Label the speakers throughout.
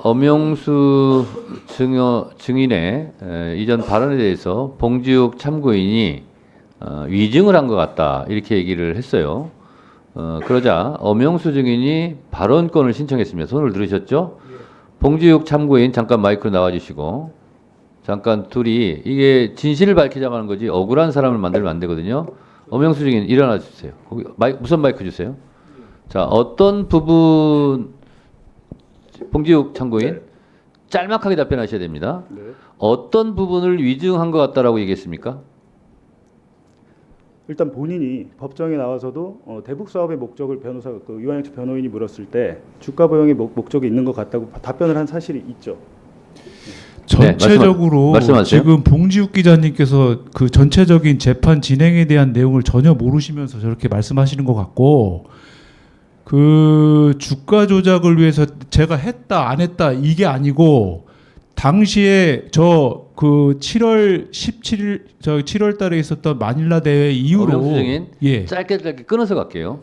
Speaker 1: 엄영수 증인의 이전 발언에 대해서 봉지욱 참고인이 위증을 한 것 같다 이렇게 얘기를 했어요. 그러자 엄영수 증인이 발언권을 신청했습니다. 손을 들으셨죠? 봉지욱 참고인 잠깐 마이크로 나와주시고 잠깐 둘이 이게 진실을 밝히자고 하는 거지 억울한 사람을 만들면 안 되거든요. 엄영수 증인 일어나 주세요. 거기 무선 마이크 주세요. 자, 어떤 부분 봉지욱 참고인
Speaker 2: 네.
Speaker 1: 짤막하게 답변하셔야 됩니다.
Speaker 2: 네.
Speaker 1: 어떤 부분을 위증한 것 같다라고 얘기했습니까?
Speaker 2: 일단 본인이 법정에 나와서도 대북 사업의 목적을 변호사 유한영 측 변호인이 물었을 때 주가 보형의 목적이 있는 것 같다고 답변을 한 사실이 있죠.
Speaker 3: 전체적으로
Speaker 1: 말씀하세요.
Speaker 3: 지금 봉지욱 기자님께서 그 전체적인 재판 진행에 대한 내용을 전혀 모르시면서 저렇게 말씀하시는 것 같고, 그 주가 조작을 위해서 제가 했다 안 했다 이게 아니고, 당시에 저 그 7월 17일 저 7월 달에 있었던 마닐라 대회 이후로
Speaker 1: 엄영수 증인
Speaker 3: 예.
Speaker 1: 짧게 끊어서 갈게요.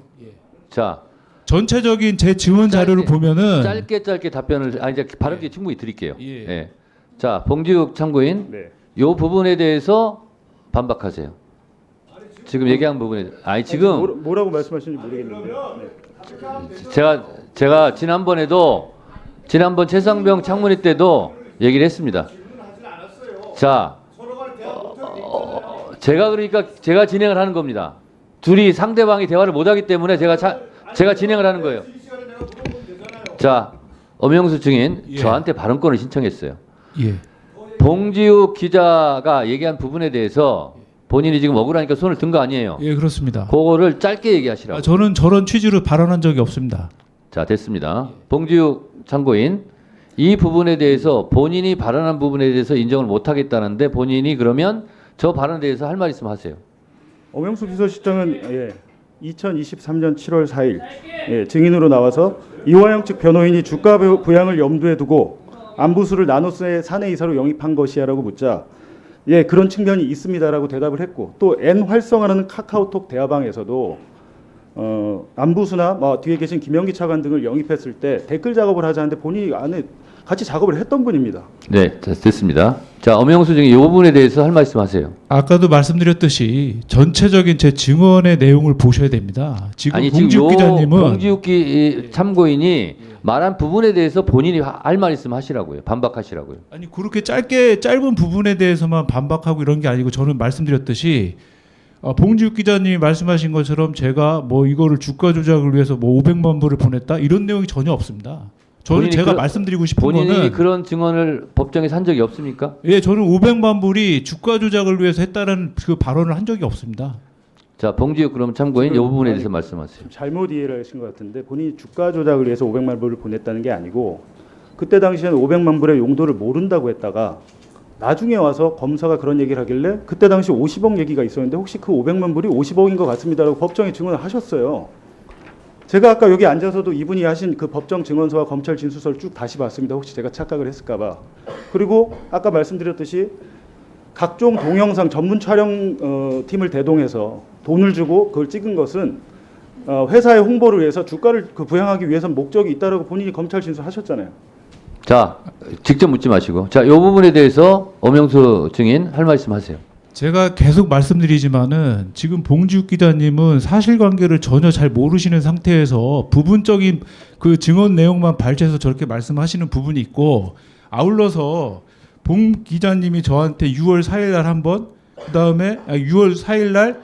Speaker 1: 자,
Speaker 3: 전체적인 제 증언 자료를 보면은
Speaker 1: 짧게 답변을 이제 발언 기회 충분히 드릴게요.
Speaker 3: 예.
Speaker 1: 예. 자, 봉지욱 참고인
Speaker 2: 네.
Speaker 1: 요 부분에 대해서 반박하세요. 지금 얘기한 부분에 지금
Speaker 2: 뭐라고 말씀하시는지 모르겠는데. 네.
Speaker 1: 제가 지난번 최상병 창문회 때도 얘기를 했습니다. 자, 제가 진행을 하는 겁니다. 둘이 상대방이 대화를 못하기 때문에 제가 진행을 하는 거예요. 자, 엄영수 증인
Speaker 3: 예.
Speaker 1: 저한테 발언권을 신청했어요.
Speaker 3: 예.
Speaker 1: 봉지욱 기자가 얘기한 부분에 대해서 본인이 지금 억울하니까 손을 든 거 아니에요.
Speaker 3: 예, 그렇습니다.
Speaker 1: 그거를 짧게 얘기하시라고.
Speaker 3: 저는 저런 취지로 발언한 적이 없습니다.
Speaker 1: 자, 됐습니다. 봉지욱 참고인 이 부분에 대해서 본인이 발언한 부분에 대해서 인정을 못 하겠다는데 본인이 그러면 저 발언에 대해서 할 말 있으면 하세요.
Speaker 2: 엄영수 비서실장은 2023년 7월 4일 증인으로 나와서 이화영 측 변호인이 주가 부양을 염두에 두고 안부수를 나노스의 사내 이사로 영입한 것이야라고 묻자 그런 측면이 있습니다라고 대답을 했고, 또 N 활성화라는 카카오톡 대화방에서도 안부수나 뒤에 계신 김영기 차관 등을 영입했을 때 댓글 작업을 하지 않는데 본인이 안에 같이 작업을 했던 분입니다.
Speaker 1: 네, 됐습니다. 자, 엄영수 증인 이 부분에 대해서 할 말씀 하세요.
Speaker 3: 아까도 말씀드렸듯이 전체적인 제 증언의 내용을 보셔야 됩니다. 지금 봉지욱 기자님은
Speaker 1: 봉지욱 참고인이 말한 부분에 대해서 본인이 할 말 있으면 하시라고요. 반박하시라고요.
Speaker 3: 아니 그렇게 짧은 부분에 대해서만 반박하고 이런 게 아니고, 저는 말씀드렸듯이 봉지욱 기자님이 말씀하신 것처럼 제가 이거를 주가 조작을 위해서 500만 불을 보냈다 이런 내용이 전혀 없습니다. 저는 제가 말씀드리고 싶은
Speaker 1: 본인이
Speaker 3: 거는
Speaker 1: 그런 증언을 법정에서 한 적이 없습니까?
Speaker 3: 예, 저는 500만 불이 주가 조작을 위해서 했다는 그 발언을 한 적이 없습니다.
Speaker 1: 자, 봉지욱 그럼 참고인 이 부분에 대해서 말씀하세요.
Speaker 2: 잘못 이해를 하신 것 같은데, 본인이 주가 조작을 위해서 500만 불을 보냈다는 게 아니고, 그때 당시에는 500만 불의 용도를 모른다고 했다가 나중에 와서 검사가 그런 얘기를 하길래 그때 당시 50억 얘기가 있었는데 혹시 그 500만 불이 50억인 것 같습니다라고 법정에 증언을 하셨어요. 제가 아까 여기 앉아서도 이분이 하신 그 법정 증언서와 검찰 진술서를 쭉 다시 봤습니다. 혹시 제가 착각을 했을까 봐. 그리고 아까 말씀드렸듯이 각종 동영상 전문 촬영 팀을 대동해서 돈을 주고 그걸 찍은 것은 회사의 홍보를 위해서 주가를 부양하기 위해서 목적이 있다라고 본인이 검찰 진술하셨잖아요.
Speaker 1: 자, 직접 묻지 마시고. 자, 이 부분에 대해서 엄영수 증인 할 말씀 하세요.
Speaker 3: 제가 계속 말씀드리지만은 지금 봉지욱 기자님은 사실관계를 전혀 잘 모르시는 상태에서 부분적인 그 증언 내용만 발췌해서 저렇게 말씀하시는 부분이 있고, 아울러서 봉 기자님이 저한테 6월 4일 날 한 번, 그다음에 6월 4일 날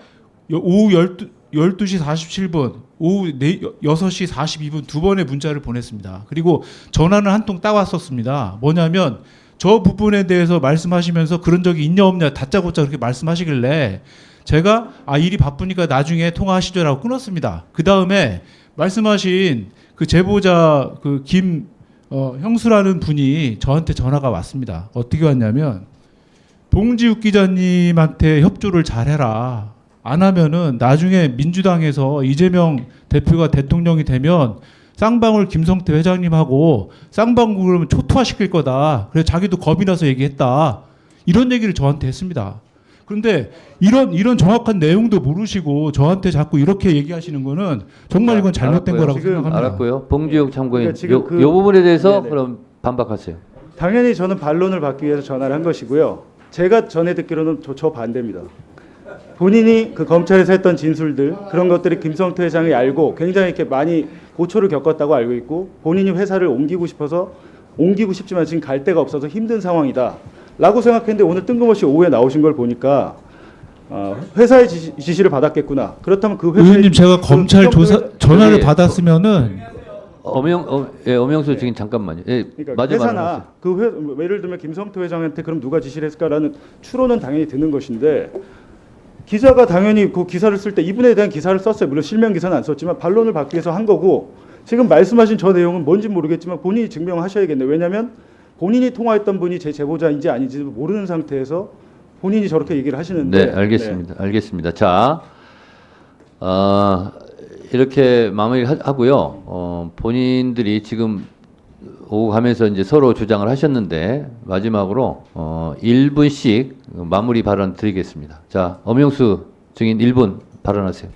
Speaker 3: 오후 12시 47분, 오후 6시 42분 두 번의 문자를 보냈습니다. 그리고 전화는 한 통 따왔었습니다. 뭐냐면 저 부분에 대해서 말씀하시면서 그런 적이 있냐 없냐 다짜고짜 그렇게 말씀하시길래 제가 일이 바쁘니까 나중에 통화하시죠라고 끊었습니다. 그 다음에 말씀하신 그 제보자 그 형수라는 분이 저한테 전화가 왔습니다. 어떻게 왔냐면 봉지욱 기자님한테 협조를 잘해라. 안 하면은 나중에 민주당에서 이재명 대표가 대통령이 되면 쌍방울 김성태 회장님하고 쌍방울을 초토화시킬 거다. 그래서 자기도 겁이 나서 얘기했다. 이런 얘기를 저한테 했습니다. 그런데 이런 정확한 내용도 모르시고 저한테 자꾸 이렇게 얘기하시는 거는 정말 이건 잘못된
Speaker 1: 알았고요.
Speaker 3: 거라고
Speaker 2: 지금
Speaker 3: 생각합니다.
Speaker 1: 알았고요. 봉지욱 참고인
Speaker 2: 그러니까 지금
Speaker 1: 요 부분에 대해서
Speaker 2: 네네.
Speaker 1: 그럼 반박하세요.
Speaker 2: 당연히 저는 반론을 받기 위해서 전화를 한 것이고요. 제가 전에 듣기로는 저 반대입니다. 본인이 그 검찰에서 했던 진술들 그런 것들이 김성태 회장이 알고 굉장히 이렇게 많이 고초를 겪었다고 알고 있고 본인이 회사를 옮기고 싶지만 지금 갈 데가 없어서 힘든 상황이다라고 생각했는데 오늘 뜬금없이 오후에 나오신 걸 보니까 회사의 지시를 받았겠구나. 그렇다면 그 회사의
Speaker 3: 의원님 제가 검찰 조사 전화를
Speaker 1: 예,
Speaker 3: 받았으면은
Speaker 1: 엄영수 증인 잠깐만요. 예,
Speaker 2: 그러니까
Speaker 1: 마지막
Speaker 2: 회사나 예를 들면 김성태 회장한테 그럼 누가 지시를 했을까라는 추론은 당연히 드는 것인데 기자가 당연히 그 기사를 쓸 때 이분에 대한 기사를 썼어요. 물론 실명 기사는 안 썼지만 반론을 받기 위해서 한 거고 지금 말씀하신 저 내용은 뭔지 모르겠지만 본인이 증명하셔야겠네요. 왜냐하면 본인이 통화했던 분이 제 제보자인지 아닌지도 모르는 상태에서 본인이 저렇게 얘기를 하시는데.
Speaker 1: 네, 알겠습니다. 알겠습니다. 자, 이렇게 마무리하고요. 본인들이 지금 오고 가면서 이제 서로 주장을 하셨는데 마지막으로 1분씩 마무리 발언 드리겠습니다. 자, 엄영수 증인 1분 발언하세요.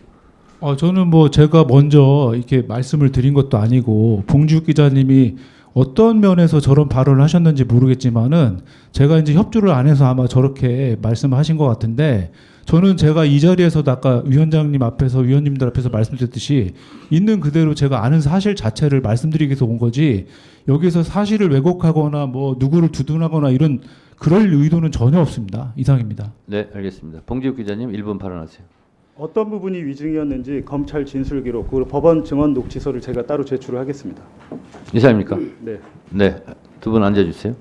Speaker 3: 저는 뭐 제가 먼저 이렇게 말씀을 드린 것도 아니고 봉지욱 기자님이 어떤 면에서 저런 발언을 하셨는지 모르겠지만은 제가 이제 협조를 안 해서 아마 저렇게 말씀하신 것 같은데 저는 제가 이 자리에서도 아까 위원장님 앞에서 위원님들 앞에서 말씀드렸듯이 있는 그대로 제가 아는 사실 자체를 말씀드리기 위해서 온 거지 여기서 사실을 왜곡하거나 뭐 누구를 두둔하거나 이런 그럴 의도는 전혀 없습니다. 이상입니다.
Speaker 1: 네, 알겠습니다. 봉지욱 기자님 1분 발언하세요.
Speaker 2: 어떤 부분이 위증이었는지 검찰 진술 기록 그리고 법원 증언 녹취서를 제가 따로 제출을 하겠습니다.
Speaker 1: 이상입니까?
Speaker 2: 네.
Speaker 1: 네, 두 분 앉아주세요.